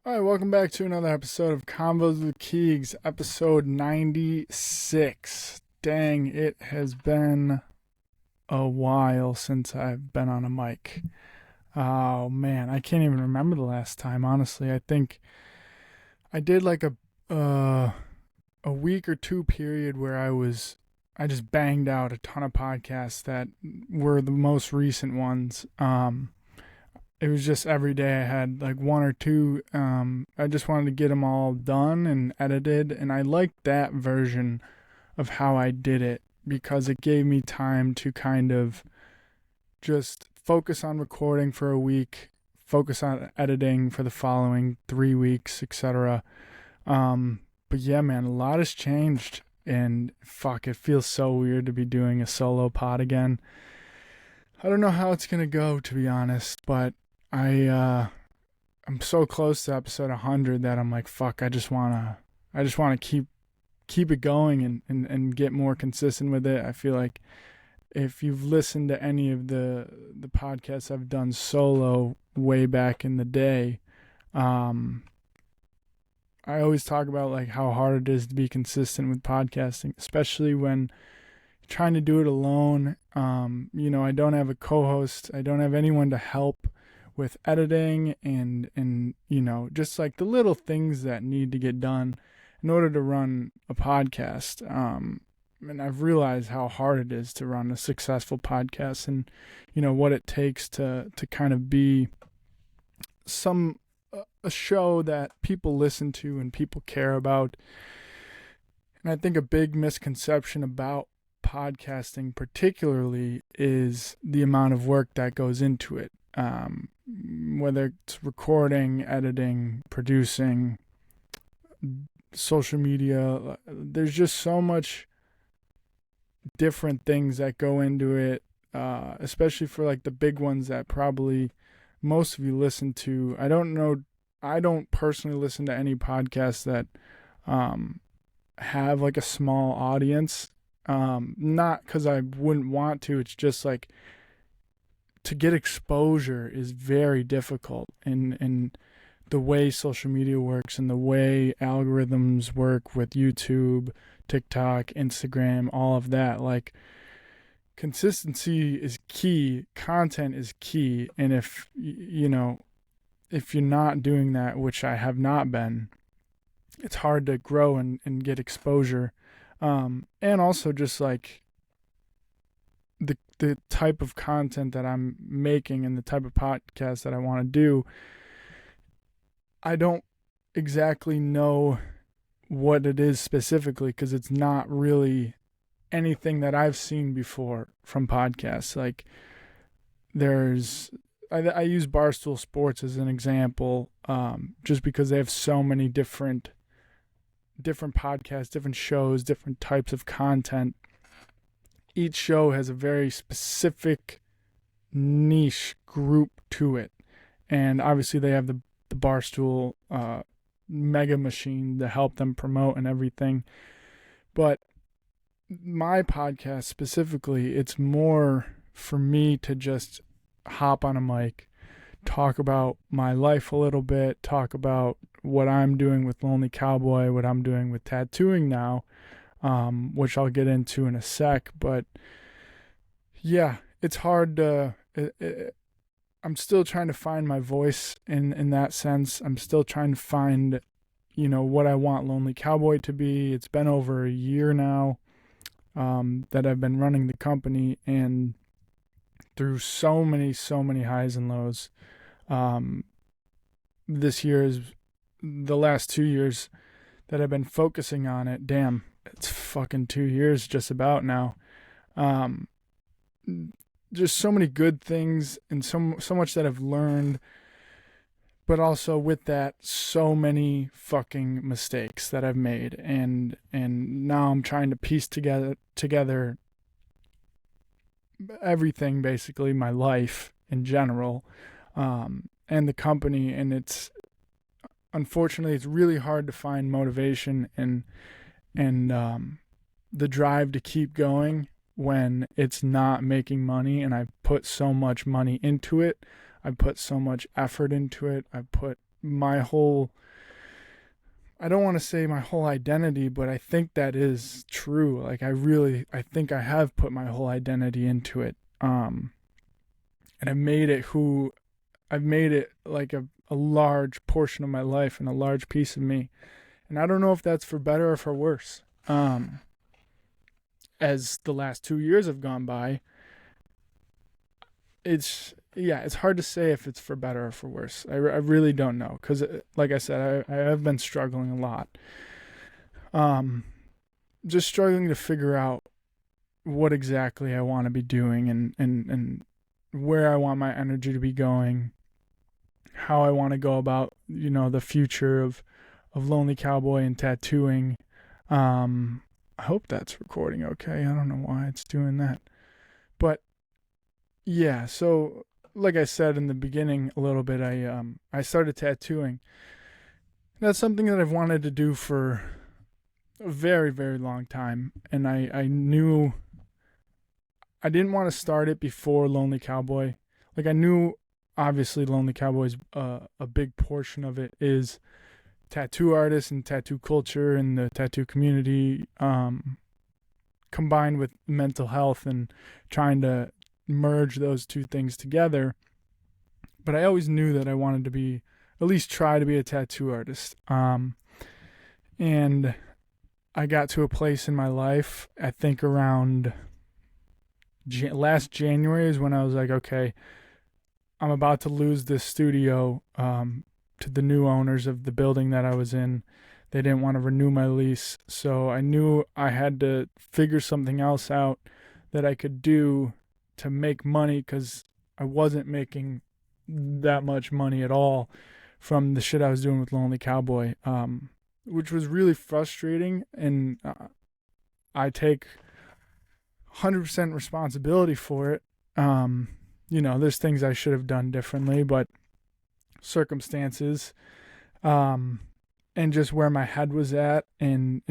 All right, welcome back to another episode of Convos with KEEGS, episode 96. Dang, it has been a while since I've been on a mic. Oh man, I can't even remember the last time, honestly. I think I did like a week or two period where I just banged out a ton of podcasts that were the most recent ones. It was just every day I had like one or two. I just wanted to get them all done and edited, and I liked that version of how I did it because it gave me time to kind of just focus on recording for a week, focus on editing for the following 3 weeks, etc. But yeah, man, a lot has changed, and fuck, it feels so weird to be doing a solo pod again. I don't know how it's gonna go, to be honest, but I'm so close to episode 100 that I'm like, fuck, I just wanna keep it going and get more consistent with it. I feel like if you've listened to any of the podcasts I've done solo way back in the day, I always talk about like how hard it is to be consistent with podcasting, especially when you're trying to do it alone. I don't have a co-host. I don't have anyone to help with editing and just like the little things that need to get done in order to run a podcast. And I've realized how hard it is to run a successful podcast, and what it takes to kind of be a show that people listen to and people care about. And I think a big misconception about podcasting particularly is the amount of work that goes into it. Whether it's recording, editing, producing, social media, there's just so much different things that go into it, especially for like the big ones that probably most of you listen to. I don't personally listen to any podcasts that have like a small audience, not because I wouldn't want to. It's just like, to get exposure is very difficult, and the way social media works and the way algorithms work with YouTube, TikTok, Instagram, all of that, like, consistency is key, content is key, and if you're not doing that, which I have not been, it's hard to grow and get exposure. And also just like the type of content that I'm making and the type of podcast that I want to do, I don't exactly know what it is specifically because it's not really anything that I've seen before from podcasts. Like I use Barstool Sports as an example, just because they have so many different podcasts, different shows, different types of content. Each show has a very specific niche group to it. And obviously they have the Barstool mega machine to help them promote and everything. But my podcast specifically, it's more for me to just hop on a mic, talk about my life a little bit, talk about what I'm doing with Lonely Cowboy, what I'm doing with tattooing now, which I'll get into in a sec. But yeah, it's hard to I'm still trying to find my voice in that sense. I'm still trying to find what I want Lonely Cowboy to be. It's been over a year now that I've been running the company, and through so many highs and lows. This year is the last 2 years that I've been focusing on it. Damn, it's fucking 2 years just about now. Just so many good things and so much that I've learned, but also with that, so many fucking mistakes that I've made, and now I'm trying to piece together everything, basically my life in general, and the company. And it's unfortunately it's really hard to find motivation and the drive to keep going when it's not making money, and I've put so much money into it. I've put so much effort into it. I've put my whole, I don't want to say my whole identity, but I think that is true. Like I think I have put my whole identity into it. And I've made it like a large portion of my life and a large piece of me. And I don't know if that's for better or for worse. As the last 2 years have gone by, it's hard to say if it's for better or for worse. I really don't know, because like I said, I have been struggling a lot. Just struggling to figure out what exactly I want to be doing, and where I want my energy to be going, how I want to go about, the future of Lonely Cowboy and tattooing. I hope that's recording okay. I don't know why it's doing that. But yeah, so like I said in the beginning a little bit, I started tattooing. That's something that I've wanted to do for a very, very long time. And I knew I didn't want to start it before Lonely Cowboy. Like, I knew obviously Lonely Cowboy's a big portion of it is tattoo artists and tattoo culture and the tattoo community, combined with mental health and trying to merge those two things together. But I always knew that I wanted to be, at least try to be, a tattoo artist. And I got to a place in my life, I think around last January is when I was like, okay, I'm about to lose this studio to the new owners of the building that I was in. They didn't want to renew my lease, so I knew I had to figure something else out that I could do to make money, because I wasn't making that much money at all from the shit I was doing with Lonely Cowboy, which was really frustrating, and I take 100% responsibility for it. There's things I should have done differently, but circumstances, and just where my head was at, and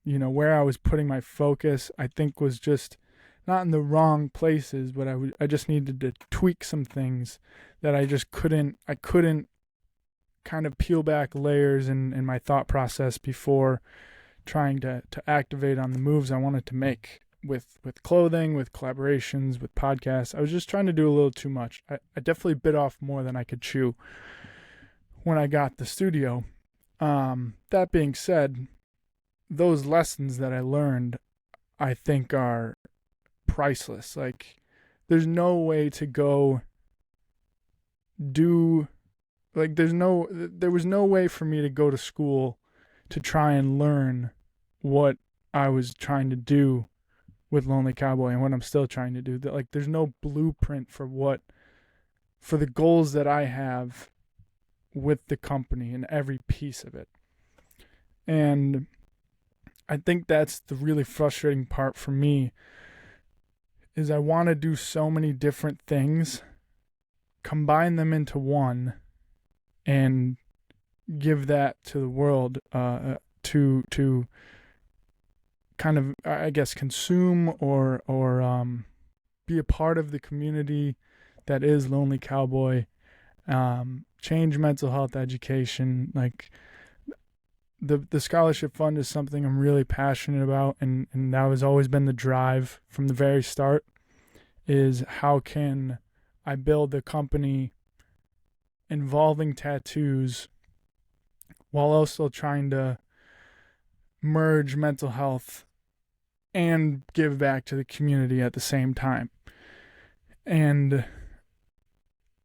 where I was putting my focus, I think was just not in the wrong places, but I just needed to tweak some things that I couldn't kind of peel back layers in my thought process before trying to activate on the moves I wanted to make with clothing, with collaborations, with podcasts. I was just trying to do a little too much. I definitely bit off more than I could chew when I got the studio. That being said, those lessons that I learned, I think, are priceless. Like, there's no way to go do, like, there was no way for me to go to school to try and learn what I was trying to do with Lonely Cowboy and what I'm still trying to do. Like, there's no blueprint for the goals that I have with the company and every piece of it. And I think that's the really frustrating part for me, is I want to do so many different things, combine them into one, and give that to the world, to kind of, I guess, consume or be a part of the community that is Lonely Cowboy, change mental health education. Like, the scholarship fund is something I'm really passionate about, and that has always been the drive from the very start, is how can I build a company involving tattoos while also trying to merge mental health and give back to the community at the same time. And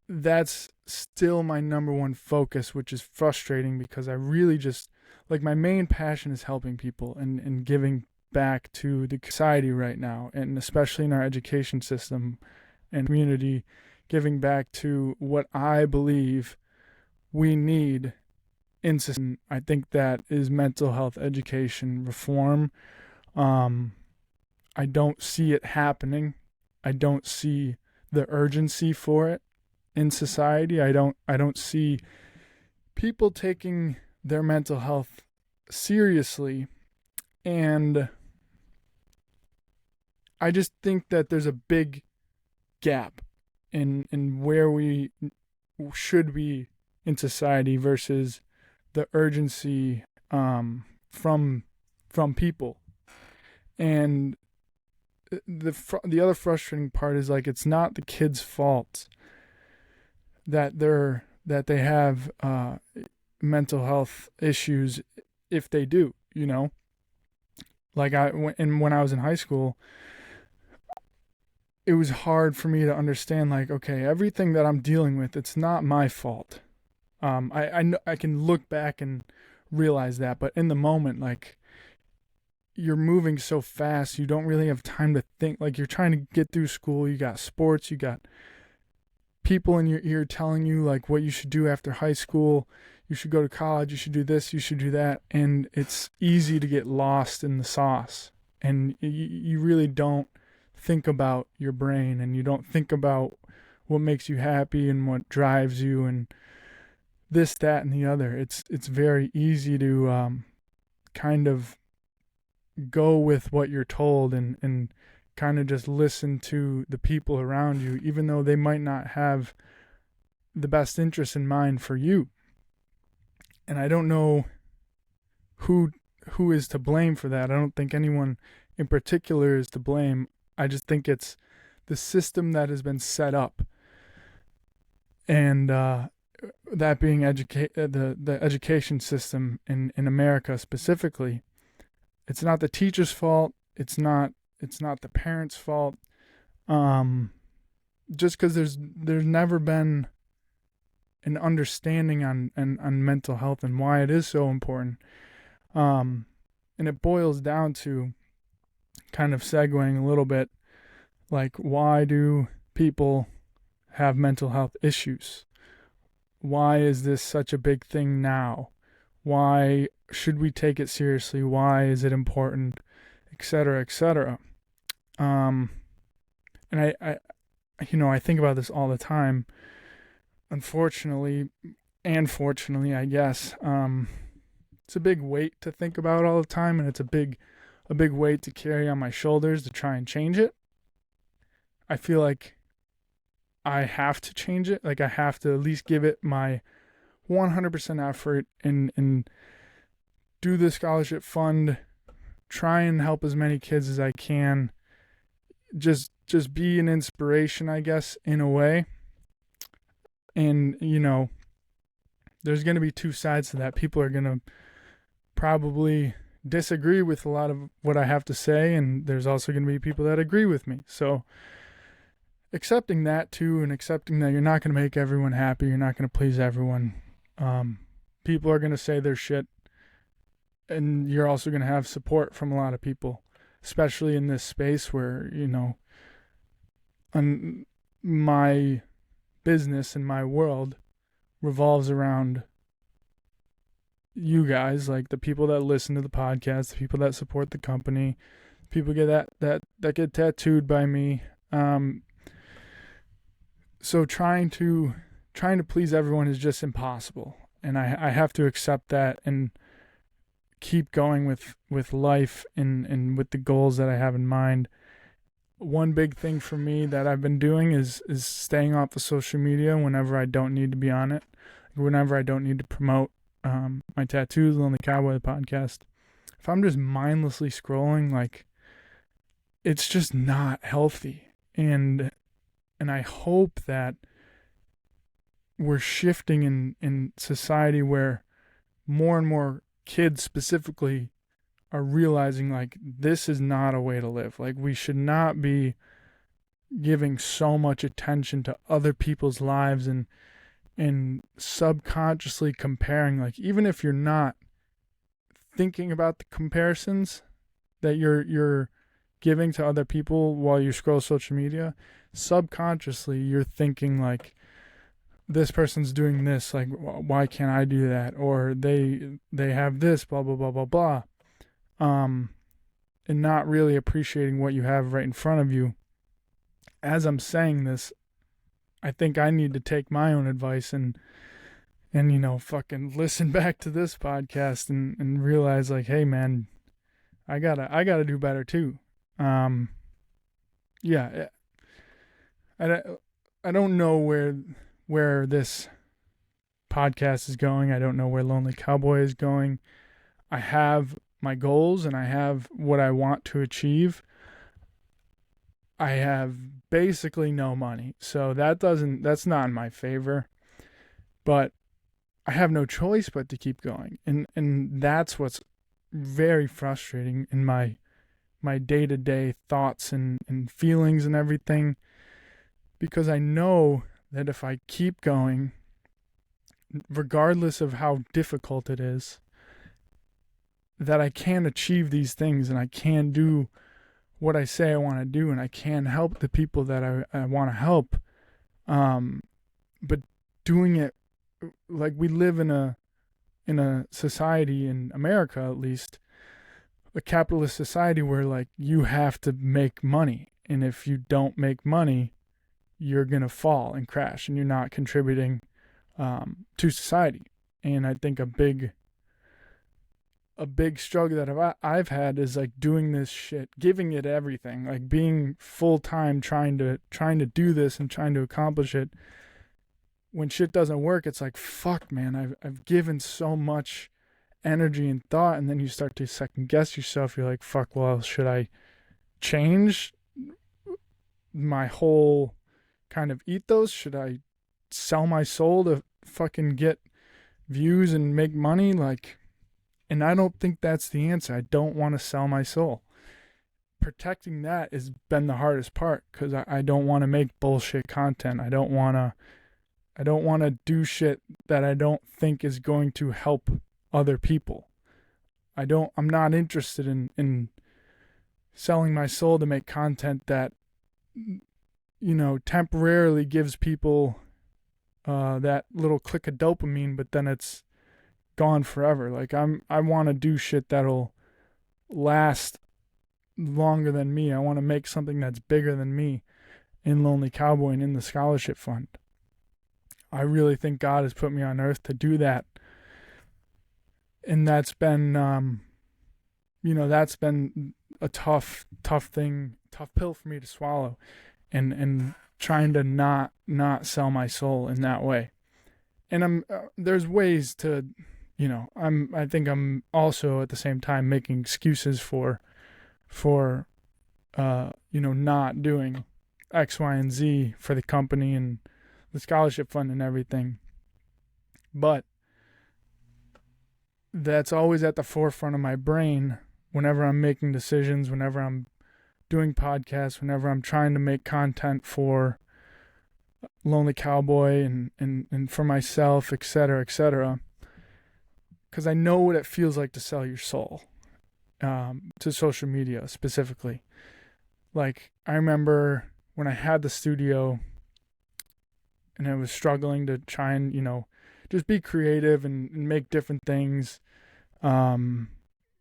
that's still my number one focus, which is frustrating, because I really just, like, my main passion is helping people and giving back to the society right now, and especially in our education system and community, giving back to what I believe we need in society. I think that is mental health education reform. I don't see it happening. I don't see the urgency for it in society. I don't see people taking their mental health seriously, and I just think that there's a big gap in where we should be in society versus the urgency from people. And the other frustrating part is like it's not the kids' fault that they have mental health issues if they do, you know. Like when I was in high school, it was hard for me to understand, like, okay, everything that I'm dealing with, it's not my fault. I can look back and realize that, but in the moment, like, you're moving so fast, you don't really have time to think. Like, you're trying to get through school, you got sports, you got people in your ear telling you like what you should do after high school. You should go to college, you should do this, you should do that. And it's easy to get lost in the sauce. And you really don't think about your brain, and you don't think about what makes you happy and what drives you and this, that, and the other. It's very easy to kind of go with what you're told and kind of just listen to the people around you, even though they might not have the best interest in mind for you. And I don't know who is to blame for that. I don't think anyone in particular is to blame. I just think it's the system that has been set up, and that being the education system in America specifically. It's not the teacher's fault. It's not the parents' fault. Just because there's never been an understanding on mental health and why it is so important. And it boils down to, kind of segueing a little bit, like, why do people have mental health issues? Why is this such a big thing now? Why should we take it seriously? Why is it important? Etc., etc. And I think about this all the time. Unfortunately, and fortunately, I guess, it's a big weight to think about all the time, and it's a big weight to carry on my shoulders to try and change it. I feel like I have to change it. Like, I have to at least give it my 100% effort and do the scholarship fund, try and help as many kids as I can, just be an inspiration, I guess, in a way. And, there's going to be two sides to that. People are going to probably disagree with a lot of what I have to say, and there's also going to be people that agree with me. So accepting that too, and accepting that you're not going to make everyone happy, you're not going to please everyone. People are going to say their shit, and you're also going to have support from a lot of people, especially in this space where, my business and my world revolves around you guys, like the people that listen to the podcast, the people that support the company, people get that get tattooed by me. So trying to please everyone is just impossible, and I have to accept that and keep going with life and with the goals that I have in mind. One big thing for me that I've been doing is staying off the social media whenever I don't need to be on it, whenever I don't need to promote my tattoos, Lonely Cowboy, the podcast. If I'm just mindlessly scrolling, like, it's just not healthy. And I hope that we're shifting in society where more and more kids specifically are realizing, like, this is not a way to live. Like, we should not be giving so much attention to other people's lives and subconsciously comparing. Like, even if you're not thinking about the comparisons that you're giving to other people while you scroll social media, subconsciously you're thinking, like, this person's doing this, like, why can't I do that? Or they have this, blah blah blah blah blah. And not really appreciating what you have right in front of you. As I'm saying this, I think I need to take my own advice and fucking listen back to this podcast and realize, like, hey man, I gotta do better too. Yeah, I don't know where this podcast is going. I don't know where Lonely Cowboy is going. I have my goals and I have what I want to achieve. I have basically no money, so that's not in my favor. But I have no choice but to keep going, and that's what's very frustrating in my day-to-day thoughts and feelings and everything, because I know that if I keep going, regardless of how difficult it is, that I can achieve these things and I can do what I say I want to do, and I can help the people that I want to help. But doing it, like, we live in a society, in America at least, a capitalist society, where like you have to make money, and if you don't make money, you're gonna fall and crash, and you're not contributing to society. And I think a big struggle that I've had is like doing this shit, giving it everything, like being full time trying to do this and trying to accomplish it. When shit doesn't work, it's like, fuck, man, I've given so much energy and thought, and then you start to second guess yourself. You're like, fuck, well, should I change my whole kind of ethos? Should I sell my soul to fucking get views and make money? Like, and I don't think that's the answer. I don't want to sell my soul. Protecting that has been the hardest part, because I don't want to make bullshit content. I don't want to do shit that I don't think is going to help other people. I'm not interested in selling my soul to make content that, temporarily gives people that little click of dopamine, but then it's gone forever. Like, I want to do shit that'll last longer than me. I want to make something that's bigger than me in Lonely Cowboy and in the scholarship fund. I really think God has put me on earth to do that. And that's been, that's been a tough pill for me to swallow, and trying to not sell my soul in that way. And there's ways to, I think I'm also at the same time making excuses for not doing X, Y, and Z for the company and the scholarship fund and everything. But that's always at the forefront of my brain whenever I'm making decisions, whenever I'm doing podcasts, whenever I'm trying to make content for Lonely Cowboy and for myself, etc., etc. Because I know what it feels like to sell your soul to social media specifically. Like, I remember when I had the studio and I was struggling to try and, just be creative and make different things,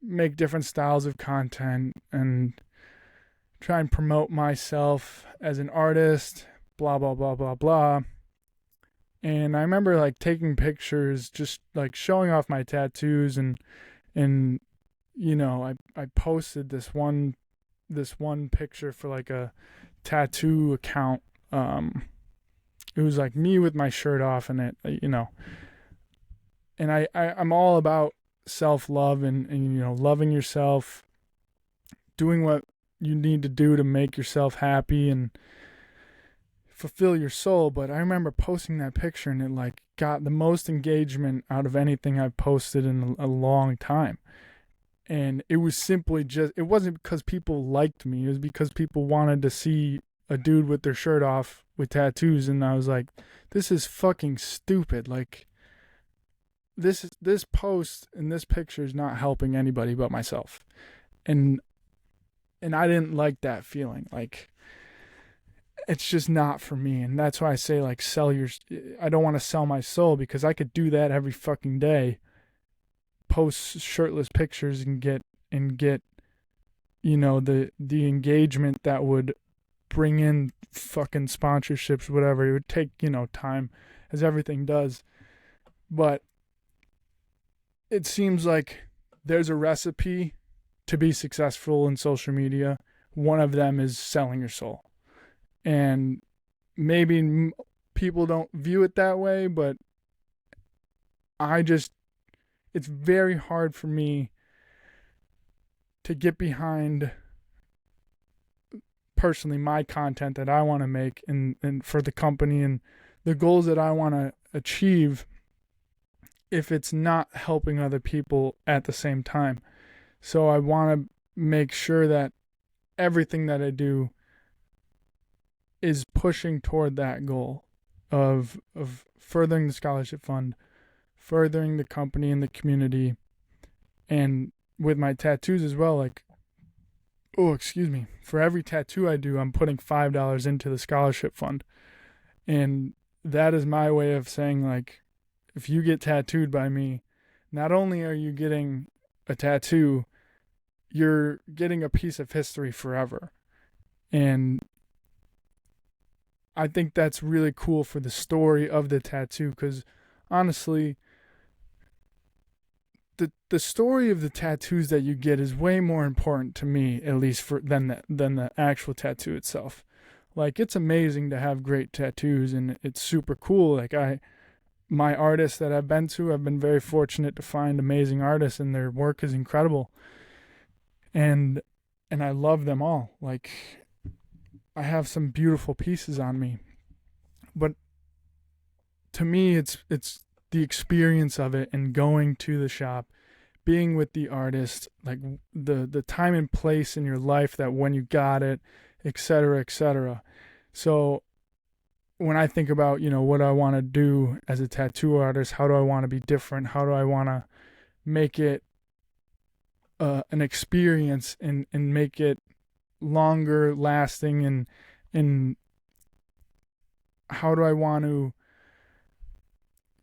make different styles of content, and try and promote myself as an artist, blah, blah, blah, blah, blah. And I remember like taking pictures, just like showing off my tattoos, and I posted this one picture for like a tattoo account. It was like me with my shirt off in it, and I'm all about self-love and loving yourself, doing what you need to do to make yourself happy and fulfill your soul. But I remember posting that picture, and it like got the most engagement out of anything I've posted in a long time. And it was simply it wasn't because people liked me. It was because people wanted to see a dude with their shirt off with tattoos. And I was like, this is fucking stupid. Like, this post and this picture is not helping anybody but myself. And I didn't like that feeling. Like, it's just not for me. And that's why I say, like, I don't want to sell my soul, because I could do that every fucking day. Post shirtless pictures and get the engagement that would bring in fucking sponsorships, whatever. It would take, time, as everything does. But it seems like there's a recipe to be successful in social media. One of them is selling your soul. And maybe people don't view it that way, but it's very hard for me to get behind personally my content that I want to make and for the company and the goals that I want to achieve if it's not helping other people at the same time. So I want to make sure that everything that I do is pushing toward that goal of furthering the scholarship fund, furthering the company and the community, and with my tattoos as well, like, for every tattoo I do, I'm putting $5 into the scholarship fund. And that is my way of saying, like, if you get tattooed by me, not only are you getting a tattoo, you're getting a piece of history forever. And I think that's really cool for the story of the tattoo, because honestly, the story of the tattoos that you get is way more important to me, at least than the actual tattoo itself. Like, it's amazing to have great tattoos, and it's super cool. Like, my artists that I've been to, I've been very fortunate to find amazing artists, and their work is incredible. And I love them all. Like, I have some beautiful pieces on me. But to me, it's the experience of it and going to the shop, being with the artist, like the time and place in your life that when you got it, etc., etc. So when I think about, what I want to do as a tattoo artist, how do I want to be different? How do I want to make it an experience and make it longer lasting, and how do I want to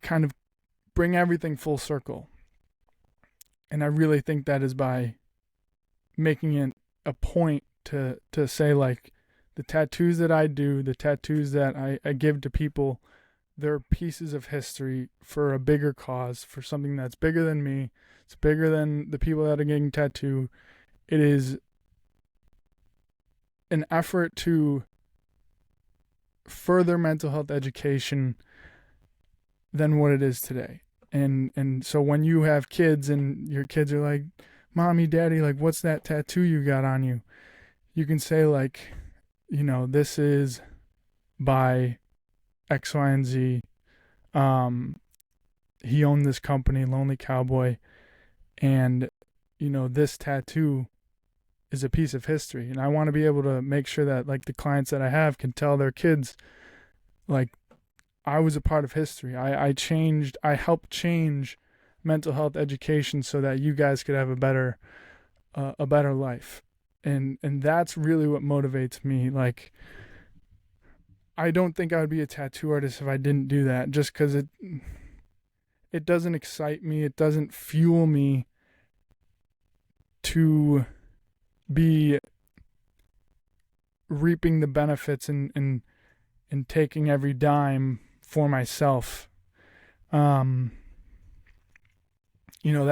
kind of bring everything full circle? And I really think that is by making it a point to say, like, the tattoos that I do, the tattoos that I give to people, they're pieces of history for a bigger cause, for something that's bigger than me. It's bigger than the people that are getting tattooed. It is an effort to further mental health education than what it is today. And so when you have kids and your kids are like, Mommy, Daddy, like, what's that tattoo you got on you? You can say, like, this is by X, Y, and Z. He owned this company, Lonely Cowboy, and, this tattoo is a piece of history. And I want to be able to make sure that, like, the clients that I have can tell their kids, like, I was a part of history. I helped change mental health education so that you guys could have a better life. And that's really what motivates me. Like, I don't think I would be a tattoo artist if I didn't do that, just because it doesn't excite me. It doesn't fuel me to be reaping the benefits and taking every dime for myself. That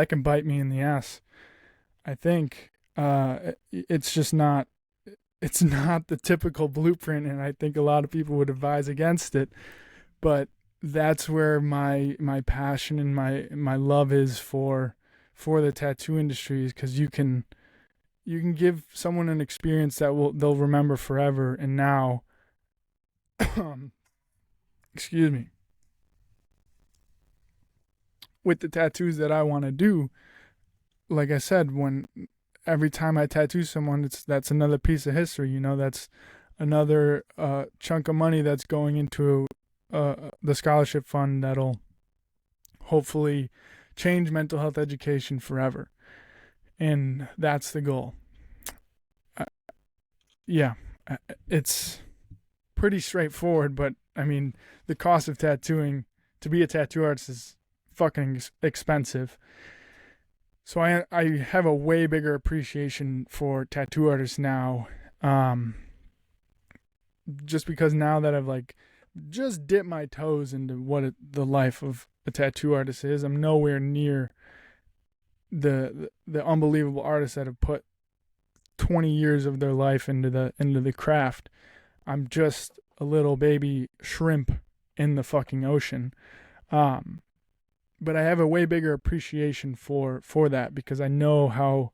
can bite me in the ass. I think it's not the typical blueprint, and I think a lot of people would advise against it. But that's where my passion and my love is for the tattoo industry, is because you can give someone an experience that they'll remember forever. And now, excuse me, with the tattoos that I want to do, like I said, every time I tattoo someone, that's another piece of history. That's another chunk of money that's going into the scholarship fund that'll hopefully change mental health education forever. And that's the goal. It's pretty straightforward, but I mean, the cost of tattooing, to be a tattoo artist, is fucking expensive. So I have a way bigger appreciation for tattoo artists now, just because now that I've, like, just dipped my toes into what the life of a tattoo artist is, I'm nowhere near the unbelievable artists that have put 20 years of their life into the craft. I'm just a little baby shrimp in the fucking ocean. but I have a way bigger appreciation for that, because I know how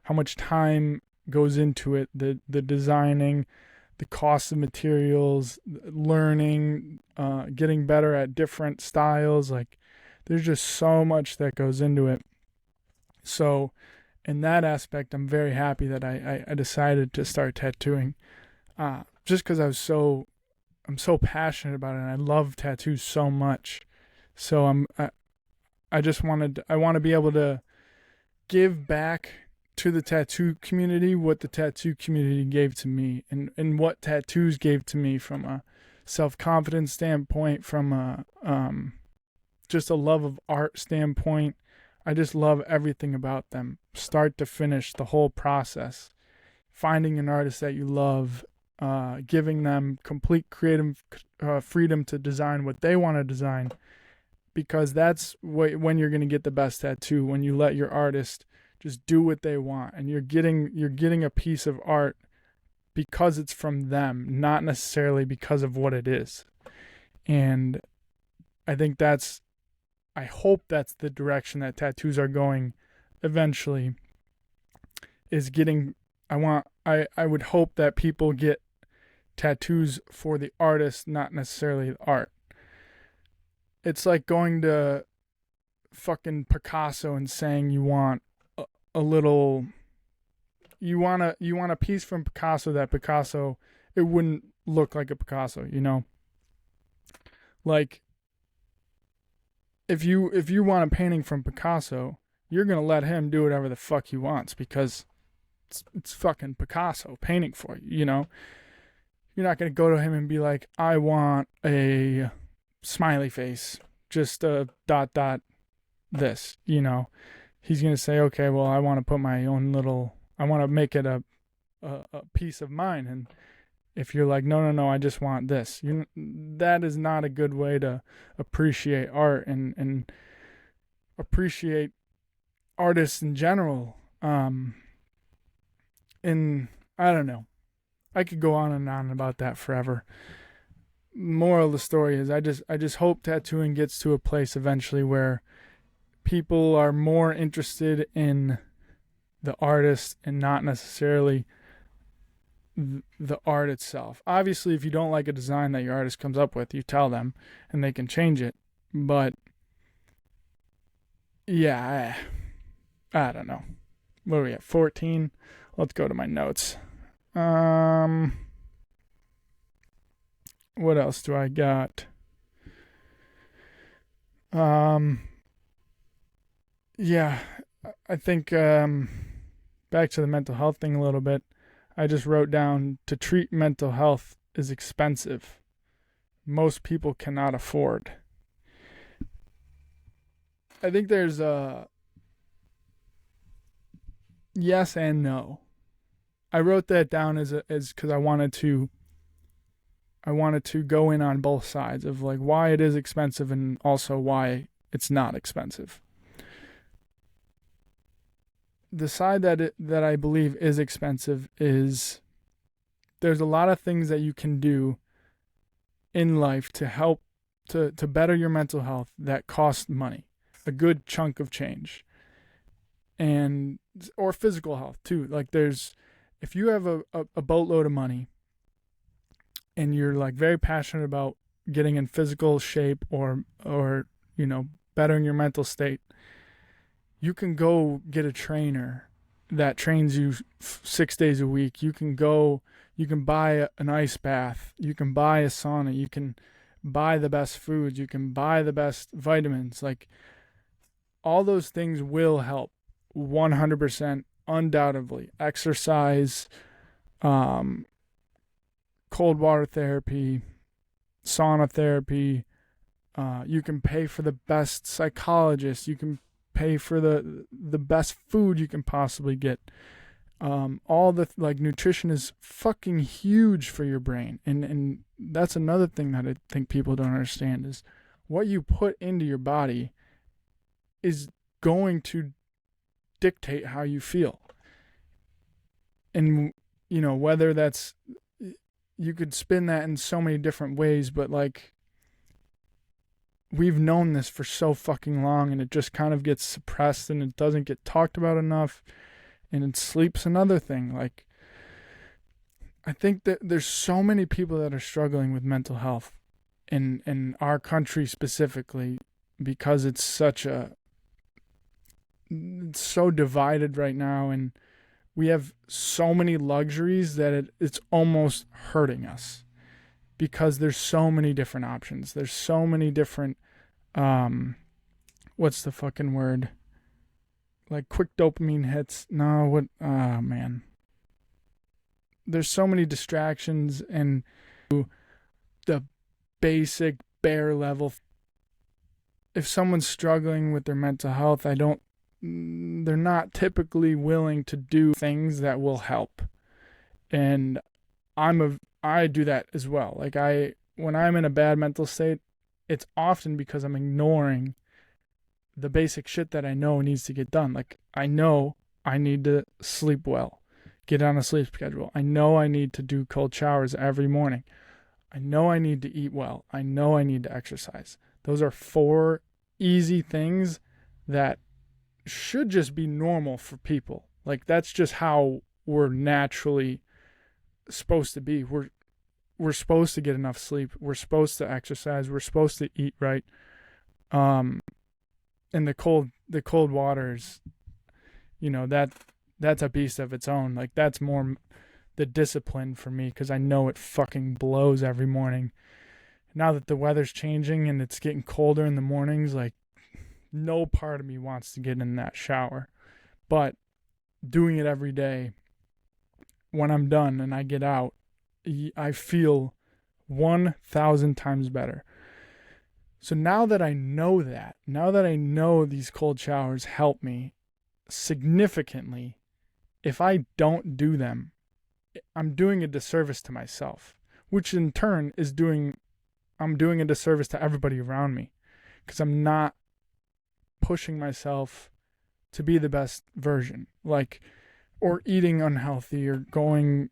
much time goes into it, the designing, the cost of materials, learning, getting better at different styles. Like, there's just so much that goes into it. So in that aspect, I'm very happy that I decided to start tattooing, just because I'm so passionate about it, and I love tattoos so much. So I just I want to be able to give back to the tattoo community what the tattoo community gave to me, and what tattoos gave to me, from a self-confidence standpoint, from a just a love of art standpoint. I just love everything about them, start to finish, the whole process. Finding an artist that you love, giving them complete creative freedom to design what they want to design, because that's when you're going to get the best tattoo, when you let your artist just do what they want, and you're getting a piece of art because it's from them, not necessarily because of what it is. And I think I hope that's the direction that tattoos are going eventually, is getting, I would hope that people get tattoos for the artist, not necessarily the art. It's like going to fucking Picasso and saying you want a little, you want a piece from Picasso that Picasso, it wouldn't look like a Picasso, you know? Like, if you want a painting from Picasso, you're going to let him do whatever the fuck he wants, because it's fucking Picasso painting for you, you know? You're not going to go to him and be like, I want a smiley face, just a ... this, you know? He's going to say, okay, well, I want to put my own little, I want to make it a piece of mine. And if you're like, no, I just want this, that is not a good way to appreciate art and appreciate artists in general. And I don't know. I could go on and on about that forever. Moral of the story is, I just hope tattooing gets to a place eventually where people are more interested in the artist and not necessarily the art itself. Obviously, if you don't like a design that your artist comes up with, you tell them and they can change it. But yeah, I don't know. What are we at? 14? Let's go to my notes. What else do I got? Yeah, I think back to the mental health thing a little bit. I just wrote down, to treat mental health is expensive. Most people cannot afford. I think there's a yes and no. I wrote that down as because I wanted to go in on both sides of like why it is expensive and also why it's not expensive. The side that I believe is expensive is, there's a lot of things that you can do in life to help to better your mental health that cost money, a good chunk of change, and or physical health too. Like, if you have a boatload of money and you're like very passionate about getting in physical shape or bettering your mental state, you can go get a trainer that trains you 6 days a week. You can buy an ice bath. You can buy a sauna. You can buy the best foods. You can buy the best vitamins. Like, all those things will help 100%, undoubtedly. Exercise, cold water therapy, sauna therapy. You can pay for the best psychologist. You can pay for the best food you can possibly get. All the nutrition is fucking huge for your brain, and that's another thing that I think people don't understand, is what you put into your body is going to dictate how you feel. And whether that's, you could spin that in so many different ways, but like, we've known this for so fucking long, and it just kind of gets suppressed and it doesn't get talked about enough. And sleep's another thing. Like, I think that there's so many people that are struggling with mental health in our country specifically, because it's so divided right now, and we have so many luxuries that it's almost hurting us, because there's so many different options. There's so many different, what's the fucking word? Like quick dopamine hits. Man. There's so many distractions, and the basic bare level. If someone's struggling with their mental health, they're not typically willing to do things that will help. And I do that as well. Like, when I'm in a bad mental state, it's often because I'm ignoring the basic shit that I know needs to get done. Like, I know I need to sleep well, get on a sleep schedule. I know I need to do cold showers every morning. I know I need to eat well. I know I need to exercise. Those are 4 easy things that should just be normal for people. Like, that's just how we're naturally supposed to be. We're supposed to get enough sleep. We're supposed to exercise. We're supposed to eat right. And the cold waters, that's a beast of its own. Like, that's more the discipline for me, because I know it fucking blows every morning. Now that the weather's changing and it's getting colder in the mornings, like, no part of me wants to get in that shower. But doing it every day, when I'm done and I get out, I feel 1,000 times better. So now that I know these cold showers help me significantly, if I don't do them, I'm doing a disservice to myself, which in turn I'm doing a disservice to everybody around me, because I'm not pushing myself to be the best version, or eating unhealthy, or going,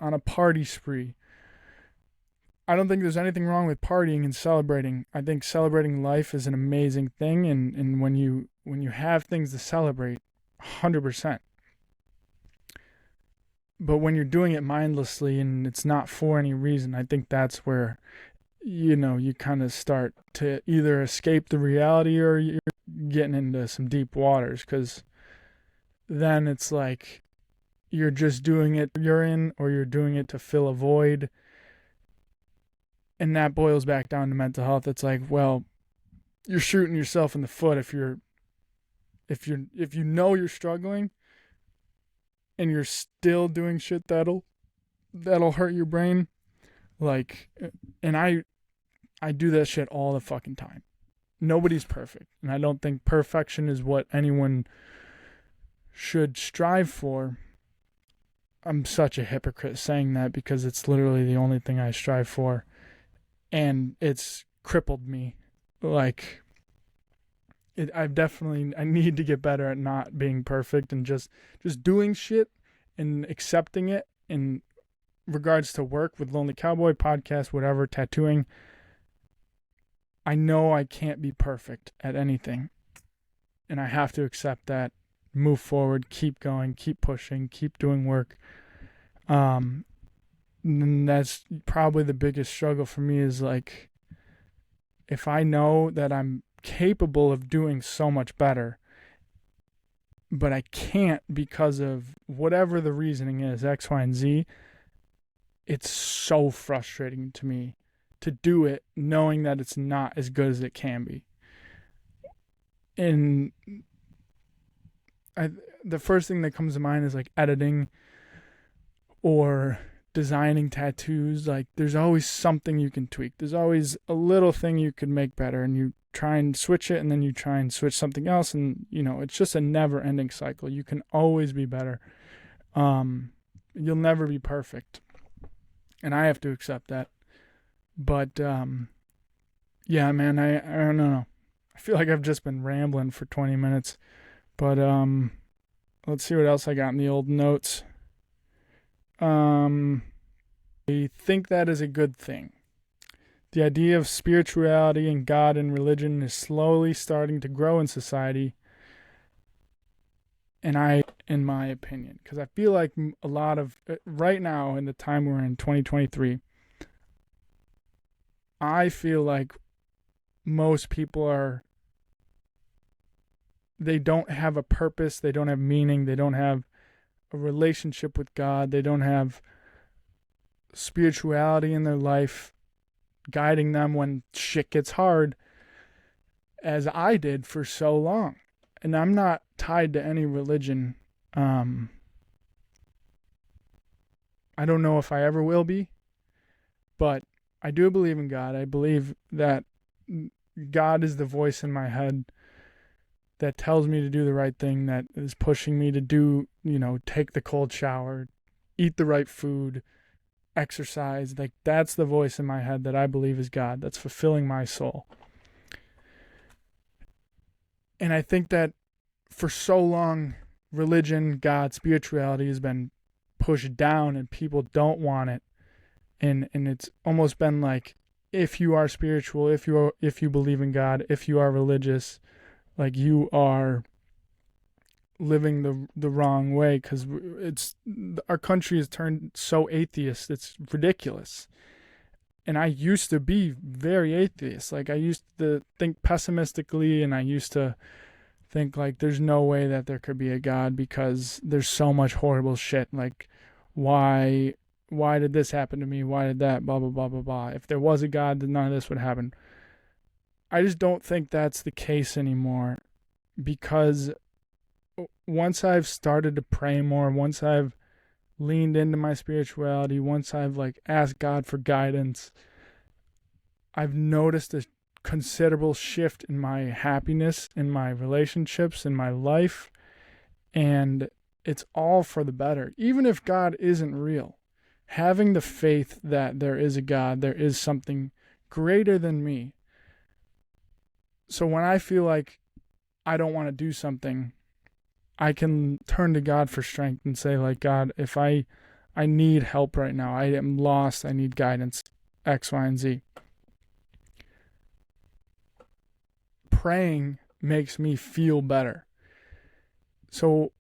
on a party spree. I don't think there's anything wrong with partying and celebrating. I think celebrating life is an amazing thing, and when you have things to celebrate, 100%. But when you're doing it mindlessly and it's not for any reason, I think that's where, you kind of start to either escape the reality, or you're getting into some deep waters, because then it's like you're just doing it you're in, or you're doing it to fill a void. And that boils back down to mental health. It's like, well, you're shooting yourself in the foot if you know you're struggling and you're still doing shit that'll hurt your brain. Like, and I do that shit all the fucking time. Nobody's perfect, and I don't think perfection is what anyone should strive for. I'm such a hypocrite saying that, because it's literally the only thing I strive for, and it's crippled me. Like, I need to get better at not being perfect, and just doing shit and accepting it. In regards to work with Lonely Cowboy, podcast, whatever, tattooing, I know I can't be perfect at anything, and I have to accept that, move forward, keep going, keep pushing, keep doing work. And that's probably the biggest struggle for me, is like, if I know that I'm capable of doing so much better, but I can't because of whatever the reasoning is, X, Y, and Z, it's so frustrating to me to do it knowing that it's not as good as it can be. And the first thing that comes to mind is like editing or designing tattoos. Like, there's always something you can tweak. There's always a little thing you could make better, and you try and switch it, and then you try and switch something else, and it's just a never-ending cycle. You can always be better. You'll never be perfect, and I have to accept that. But yeah, man, I don't know. I feel like I've just been rambling for 20 minutes. But let's see what else I got in the old notes. I think that is a good thing. The idea of spirituality and God and religion is slowly starting to grow in society. And in my opinion, because I feel like a lot of, right now in the time we're in, 2023, I feel like most people they don't have a purpose, they don't have meaning, they don't have a relationship with God, they don't have spirituality in their life guiding them when shit gets hard, as I did for so long. And I'm not tied to any religion. I don't know if I ever will be, but I do believe in God. I believe that God is the voice in my head that tells me to do the right thing, that is pushing me to do, take the cold shower, eat the right food, exercise. Like, that's the voice in my head that I believe is God, that's fulfilling my soul. And I think that for so long, religion, God, spirituality has been pushed down and people don't want it. And it's almost been like, if you are spiritual, if you believe in God, if you are religious, like, you are living the wrong way, because our country has turned so atheist, it's ridiculous. And I used to be very atheist. Like, I used to think pessimistically, and I used to think, like, there's no way that there could be a God because there's so much horrible shit. Like, why did this happen to me? Why did that? Blah, blah, blah, blah, blah. If there was a God, then none of this would happen. I just don't think that's the case anymore, because once I've started to pray more, once I've leaned into my spirituality, once I've asked God for guidance, I've noticed a considerable shift in my happiness, in my relationships, in my life, and it's all for the better. Even if God isn't real, having the faith that there is a God, there is something greater than me. So when I feel like I don't want to do something, I can turn to God for strength and say, like, God, if I need help right now, I am lost, I need guidance, X, Y, and Z. Praying makes me feel better. So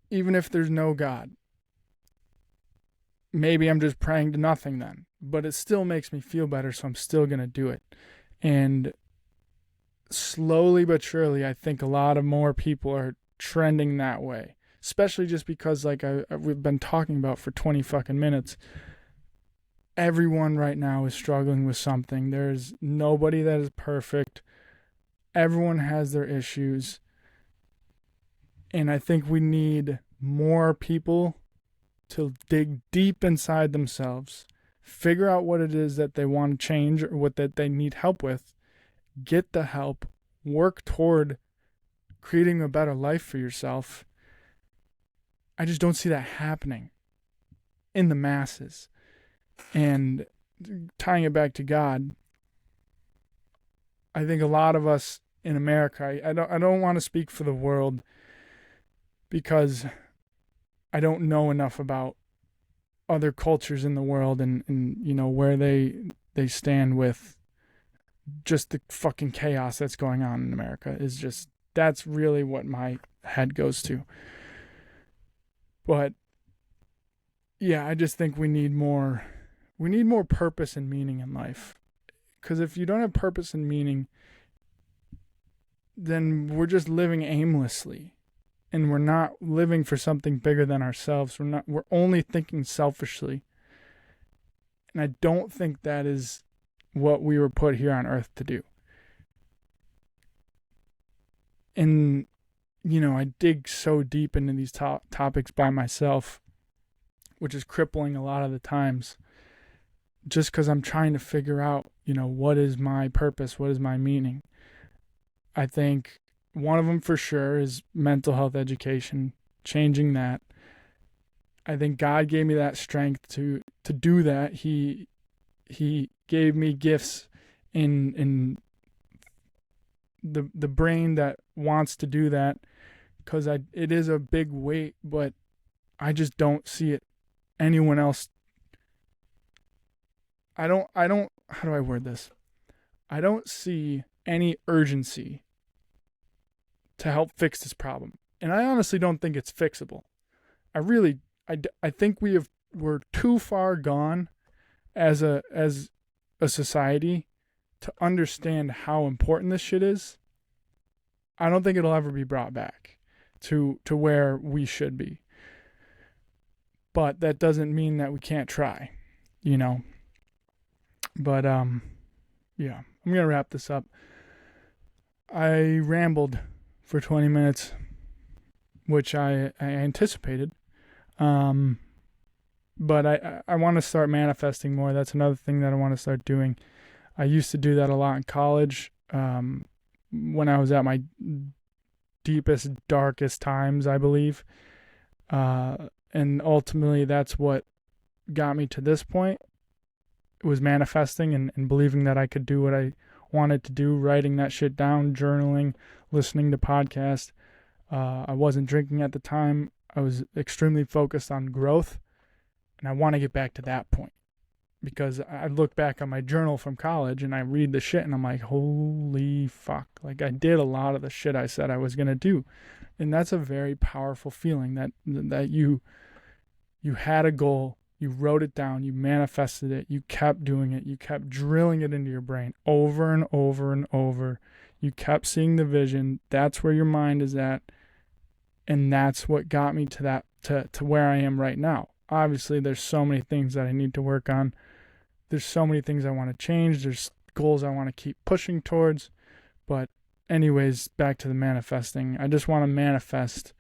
even if there's no God, maybe I'm just praying to nothing then, but it still makes me feel better, so I'm still going to do it. And slowly but surely, I think a lot of more people are trending that way, especially just because, like we've been talking about for 20 fucking minutes, everyone right now is struggling with something. There's nobody that is perfect. Everyone has their issues. And I think we need more people to dig deep inside themselves, figure out what it is that they want to change or what that they need help with, get the help, work toward creating a better life for yourself. I just don't see that happening in the masses. And tying it back to God, I think a lot of us in America, I don't want to speak for the world because I don't know enough about other cultures in the world and where they stand with just the fucking chaos that's going on in America. Is just, that's really what my head goes to. But yeah, I just think we need more purpose and meaning in life. Because if you don't have purpose and meaning, then we're just living aimlessly. And we're not living for something bigger than ourselves. We're only thinking selfishly. And I don't think that is what we were put here on earth to do. And, I dig so deep into these topics by myself, which is crippling a lot of the times, just because I'm trying to figure out, what is my purpose? What is my meaning? I think one of them for sure is mental health education, changing that. I think God gave me that strength to do that. He gave me gifts in the brain that wants to do that, because it is a big weight, but I just don't see it anyone else. I don't how do I word this? I don't see any urgency to help fix this problem. And I honestly don't think it's fixable. I think we're too far gone as a society to understand how important this shit is. I don't think it'll ever be brought back to where we should be. But that doesn't mean that we can't try, you know. But yeah, I'm gonna wrap this up. I rambled for 20 minutes, which I anticipated. But I want to start manifesting more. That's another thing that I want to start doing. I used to do that a lot in college. When I was at my deepest, darkest times, I believe. And ultimately, that's what got me to this point. It was manifesting and believing that I could do what I wanted to do, writing that shit down, journaling, listening to podcasts. I wasn't drinking at the time. I was extremely focused on growth. And I want to get back to that point. Because I look back on my journal from college and I read the shit and I'm like, holy fuck. Like, I did a lot of the shit I said I was going to do. And that's a very powerful feeling that you had a goal, you wrote it down, you manifested it, you kept doing it, you kept drilling it into your brain over and over and over. You kept seeing the vision. That's where your mind is at. And that's what got me to that, to where I am right now. Obviously, there's so many things that I need to work on. There's so many things I want to change. There's goals I want to keep pushing towards. But anyways, back to the manifesting. I just want to manifest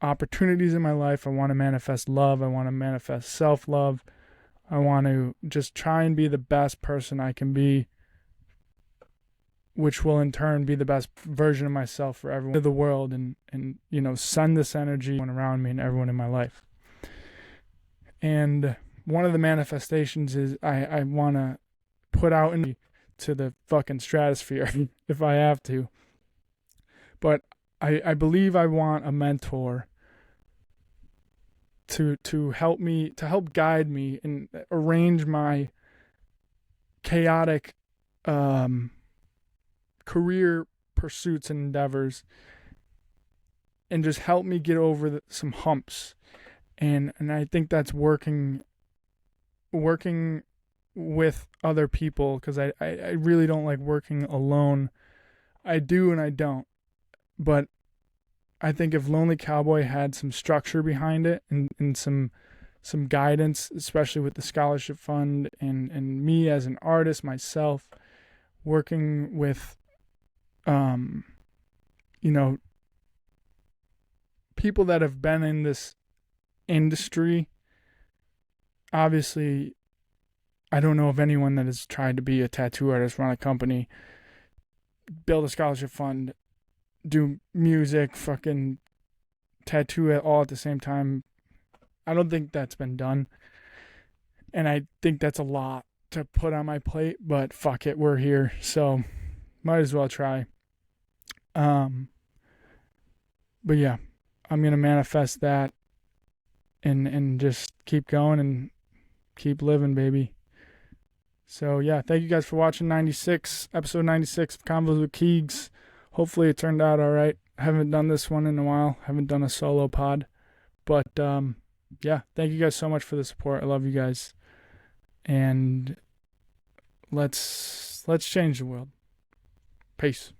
opportunities in my life. I want to manifest love. I want to manifest self-love. I want to just try and be the best person I can be, which will in turn be the best version of myself for everyone in the world, and you know, send this energy around me and everyone in my life. And one of the manifestations is I want to put out into the fucking stratosphere if I have to. But I believe I want a mentor to help me, to help guide me and arrange my chaotic career pursuits and endeavors, and just help me get over some humps. And I think that's working with other people, because I really don't like working alone. I do and I don't. But I think if Lonely Cowboy had some structure behind it and some guidance, especially with the scholarship fund and me as an artist myself, working with you know, people that have been in this industry. Obviously, I don't know of anyone that has tried to be a tattoo artist, run a company, build a scholarship fund, do music, fucking tattoo it all at the same time. I don't think that's been done. And I think that's a lot to put on my plate, but fuck it, we're here. So might as well try. But yeah, I'm going to manifest that and just keep going and keep living, baby. So yeah, thank you guys for watching episode 96 of Convos with Keegs. Hopefully it turned out all right. I haven't done this one in a while. I haven't done a solo pod. But yeah, thank you guys so much for the support. I love you guys. And let's change the world. Peace.